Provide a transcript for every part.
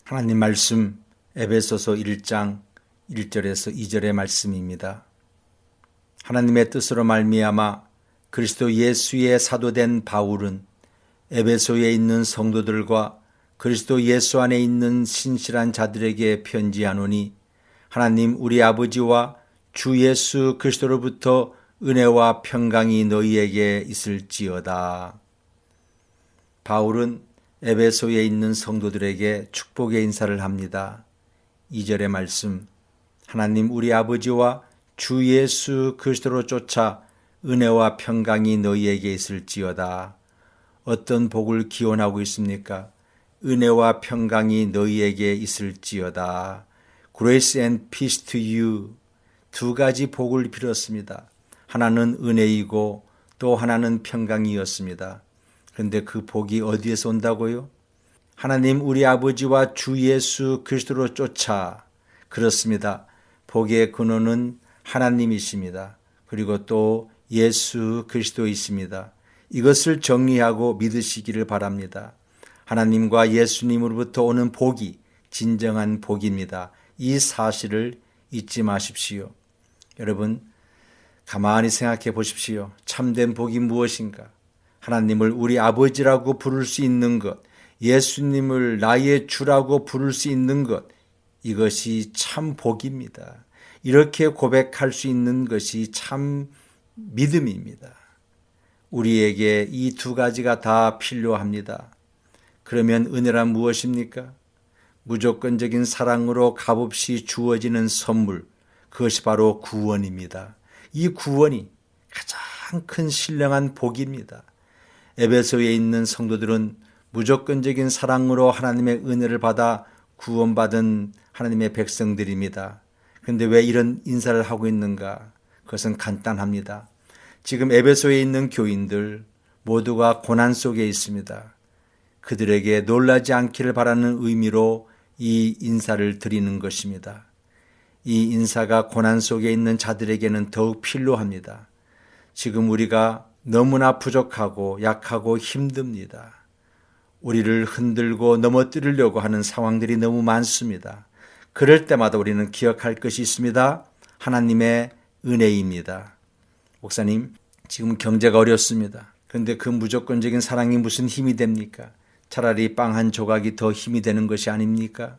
하나님 말씀 에베소서 1장 1절에서 2절의 말씀입니다. 하나님의 뜻으로 말미암아 그리스도 예수의 사도된 바울은 에베소에 있는 성도들과 그리스도 예수 안에 있는 신실한 자들에게 편지하노니 하나님 우리 아버지와 주 예수 그리스도로부터 은혜와 평강이 너희에게 있을지어다. 바울은 에베소에 있는 성도들에게 축복의 인사를 합니다. 2절의 말씀, 하나님 우리 아버지와 주 예수 그리스도로 쫓아 은혜와 평강이 너희에게 있을지어다. 어떤 복을 기원하고 있습니까? 은혜와 평강이 너희에게 있을지어다. Grace and peace to you. 두 가지 복을 빌었습니다. 하나는 은혜이고 또 하나는 평강이었습니다. 그런데 그 복이 어디에서 온다고요? 하나님 우리 아버지와 주 예수 그리스도로 쫓아. 그렇습니다. 복의 근원은 하나님이십니다. 그리고 또 예수 그리스도이십니다. 이것을 정리하고 믿으시기를 바랍니다. 하나님과 예수님으로부터 오는 복이 진정한 복입니다. 이 사실을 잊지 마십시오. 여러분, 가만히 생각해 보십시오. 참된 복이 무엇인가? 하나님을 우리 아버지라고 부를 수 있는 것, 예수님을 나의 주라고 부를 수 있는 것, 이것이 참 복입니다. 이렇게 고백할 수 있는 것이 참 믿음입니다. 우리에게 이 두 가지가 다 필요합니다. 그러면 은혜란 무엇입니까? 무조건적인 사랑으로 값없이 주어지는 선물, 그것이 바로 구원입니다. 이 구원이 가장 큰 신령한 복입니다. 에베소에 있는 성도들은 무조건적인 사랑으로 하나님의 은혜를 받아 구원받은 하나님의 백성들입니다. 그런데 왜 이런 인사를 하고 있는가? 그것은 간단합니다. 지금 에베소에 있는 교인들 모두가 고난 속에 있습니다. 그들에게 놀라지 않기를 바라는 의미로 이 인사를 드리는 것입니다. 이 인사가 고난 속에 있는 자들에게는 더욱 필요합니다. 지금 우리가 너무나 부족하고 약하고 힘듭니다. 우리를 흔들고 넘어뜨리려고 하는 상황들이 너무 많습니다. 그럴 때마다 우리는 기억할 것이 있습니다. 하나님의 은혜입니다. 목사님, 지금 경제가 어렵습니다. 그런데 그 무조건적인 사랑이 무슨 힘이 됩니까? 차라리 빵 한 조각이 더 힘이 되는 것이 아닙니까?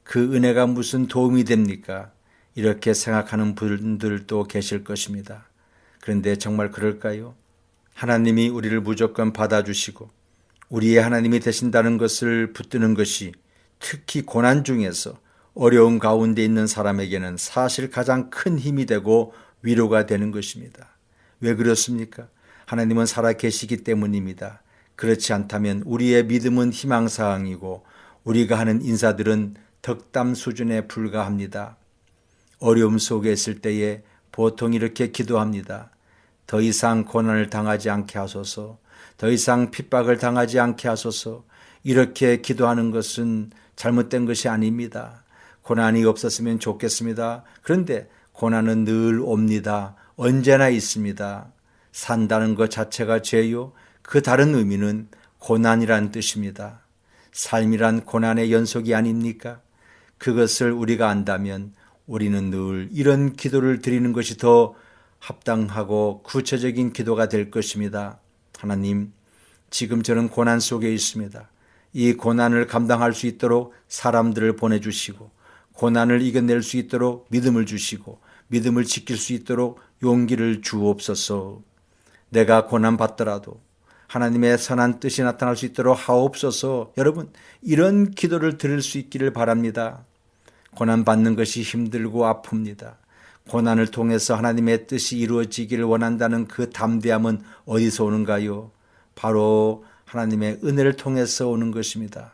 그 은혜가 무슨 도움이 됩니까? 이렇게 생각하는 분들도 계실 것입니다. 그런데 정말 그럴까요? 하나님이 우리를 무조건 받아주시고 우리의 하나님이 되신다는 것을 붙드는 것이 특히 고난 중에서 어려운 가운데 있는 사람에게는 사실 가장 큰 힘이 되고 위로가 되는 것입니다. 왜 그렇습니까? 하나님은 살아계시기 때문입니다. 그렇지 않다면 우리의 믿음은 희망사항이고 우리가 하는 인사들은 덕담 수준에 불과합니다. 어려움 속에 있을 때에 보통 이렇게 기도합니다. 더 이상 고난을 당하지 않게 하소서, 더 이상 핍박을 당하지 않게 하소서. 이렇게 기도하는 것은 잘못된 것이 아닙니다. 고난이 없었으면 좋겠습니다. 그런데 고난은 늘 옵니다. 언제나 있습니다. 산다는 것 자체가 죄요. 그 다른 의미는 고난이란 뜻입니다. 삶이란 고난의 연속이 아닙니까? 그것을 우리가 안다면 우리는 늘 이런 기도를 드리는 것이 더 합당하고 구체적인 기도가 될 것입니다. 하나님, 지금 저는 고난 속에 있습니다. 이 고난을 감당할 수 있도록 사람들을 보내주시고 고난을 이겨낼 수 있도록 믿음을 주시고 믿음을 지킬 수 있도록 용기를 주옵소서. 내가 고난받더라도 하나님의 선한 뜻이 나타날 수 있도록 하옵소서. 여러분, 이런 기도를 드릴 수 있기를 바랍니다. 고난받는 것이 힘들고 아픕니다. 고난을 통해서 하나님의 뜻이 이루어지기를 원한다는 그 담대함은 어디서 오는가요? 바로 하나님의 은혜를 통해서 오는 것입니다.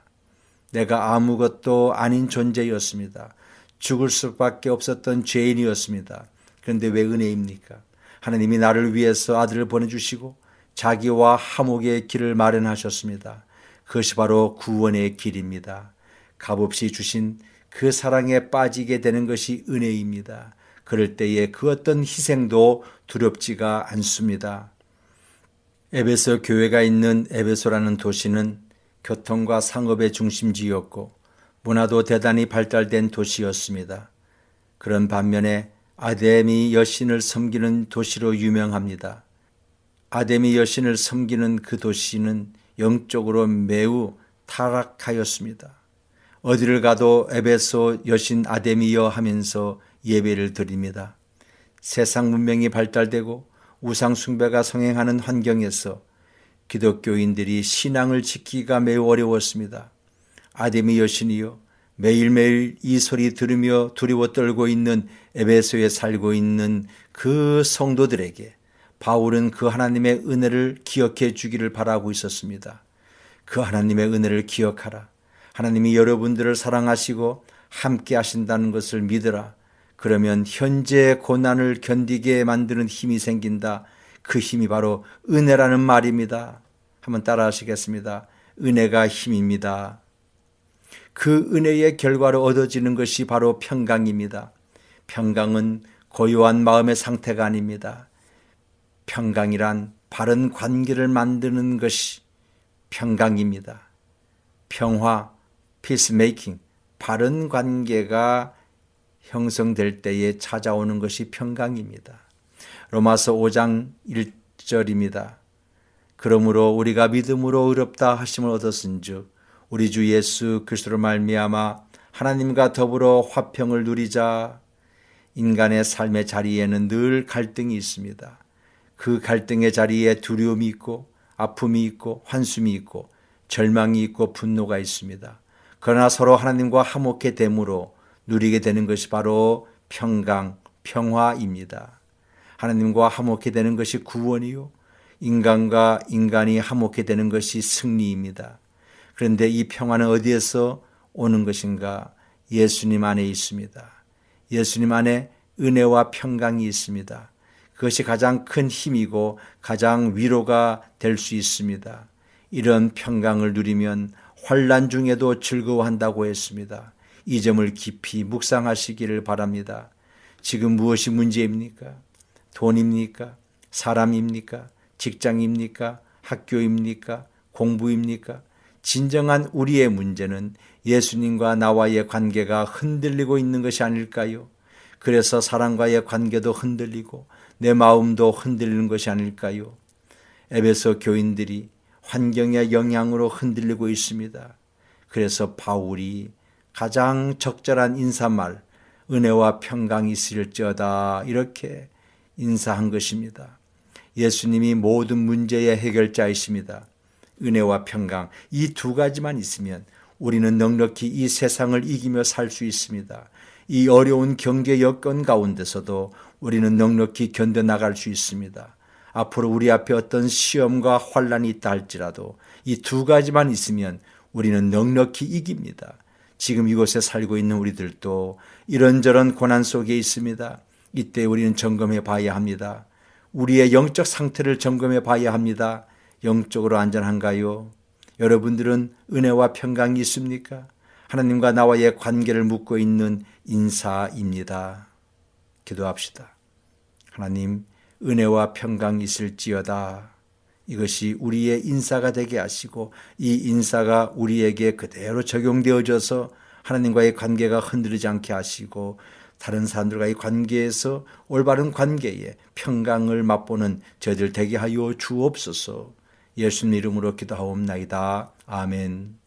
내가 아무것도 아닌 존재였습니다. 죽을 수밖에 없었던 죄인이었습니다. 그런데 왜 은혜입니까? 하나님이 나를 위해서 아들을 보내주시고 자기와 화목의 길을 마련하셨습니다. 그것이 바로 구원의 길입니다. 값없이 주신 그 사랑에 빠지게 되는 것이 은혜입니다. 그럴 때에 그 어떤 희생도 두렵지가 않습니다. 에베소 교회가 있는 에베소라는 도시는 교통과 상업의 중심지였고 문화도 대단히 발달된 도시였습니다. 그런 반면에 아데미 여신을 섬기는 도시로 유명합니다. 아데미 여신을 섬기는 그 도시는 영적으로 매우 타락하였습니다. 어디를 가도 에베소 여신 아데미여 하면서 예배를 드립니다. 세상 문명이 발달되고 우상 숭배가 성행하는 환경에서 기독교인들이 신앙을 지키기가 매우 어려웠습니다. 아데미 여신이여, 매일매일 이 소리 들으며 두려워 떨고 있는 에베소에 살고 있는 그 성도들에게 바울은 그 하나님의 은혜를 기억해 주기를 바라고 있었습니다. 그 하나님의 은혜를 기억하라. 하나님이 여러분들을 사랑하시고 함께 하신다는 것을 믿으라. 그러면 현재 고난을 견디게 만드는 힘이 생긴다. 그 힘이 바로 은혜라는 말입니다. 한번 따라 하시겠습니다. 은혜가 힘입니다. 그 은혜의 결과로 얻어지는 것이 바로 평강입니다. 평강은 고요한 마음의 상태가 아닙니다. 평강이란 바른 관계를 만드는 것이 평강입니다. 평화, peacemaking, 바른 관계가 형성될 때에 찾아오는 것이 평강입니다. 로마서 5장 1절입니다. 그러므로 우리가 믿음으로 의롭다 하심을 얻었은즉 우리 주 예수 그리스도로 말미암아 하나님과 더불어 화평을 누리자. 인간의 삶의 자리에는 늘 갈등이 있습니다. 그 갈등의 자리에 두려움이 있고 아픔이 있고 환숨이 있고 절망이 있고 분노가 있습니다. 그러나 서로 하나님과 화목해 됨으로 누리게 되는 것이 바로 평강, 평화입니다. 하나님과 화목해 되는 것이 구원이요, 인간과 인간이 화목해 되는 것이 승리입니다. 그런데 이 평화는 어디에서 오는 것인가? 예수님 안에 있습니다. 예수님 안에 은혜와 평강이 있습니다. 그것이 가장 큰 힘이고 가장 위로가 될 수 있습니다. 이런 평강을 누리면 환난 중에도 즐거워한다고 했습니다. 이 점을 깊이 묵상하시기를 바랍니다. 지금 무엇이 문제입니까? 돈입니까? 사람입니까? 직장입니까? 학교입니까? 공부입니까? 진정한 우리의 문제는 예수님과 나와의 관계가 흔들리고 있는 것이 아닐까요? 그래서 사람과의 관계도 흔들리고 내 마음도 흔들리는 것이 아닐까요? 에베소 교인들이 환경의 영향으로 흔들리고 있습니다. 그래서 바울이 가장 적절한 인사말, 은혜와 평강이 있을지어다, 이렇게 인사한 것입니다. 예수님이 모든 문제의 해결자이십니다. 은혜와 평강, 이 두 가지만 있으면 우리는 넉넉히 이 세상을 이기며 살 수 있습니다. 이 어려운 경제 여건 가운데서도 우리는 넉넉히 견뎌나갈 수 있습니다. 앞으로 우리 앞에 어떤 시험과 환난이 있다 할지라도 이 두 가지만 있으면 우리는 넉넉히 이깁니다. 지금 이곳에 살고 있는 우리들도 이런저런 고난 속에 있습니다. 이때 우리는 점검해 봐야 합니다. 우리의 영적 상태를 점검해 봐야 합니다. 영적으로 안전한가요? 여러분들은 은혜와 평강이 있습니까? 하나님과 나와의 관계를 묻고 있는 인사입니다. 기도합시다. 하나님, 은혜와 평강이 있을지어다. 이것이 우리의 인사가 되게 하시고 이 인사가 우리에게 그대로 적용되어져서 하나님과의 관계가 흔들리지 않게 하시고 다른 사람들과의 관계에서 올바른 관계에 평강을 맛보는 저희들 되게 하여 주옵소서. 예수님 이름으로 기도하옵나이다. 아멘.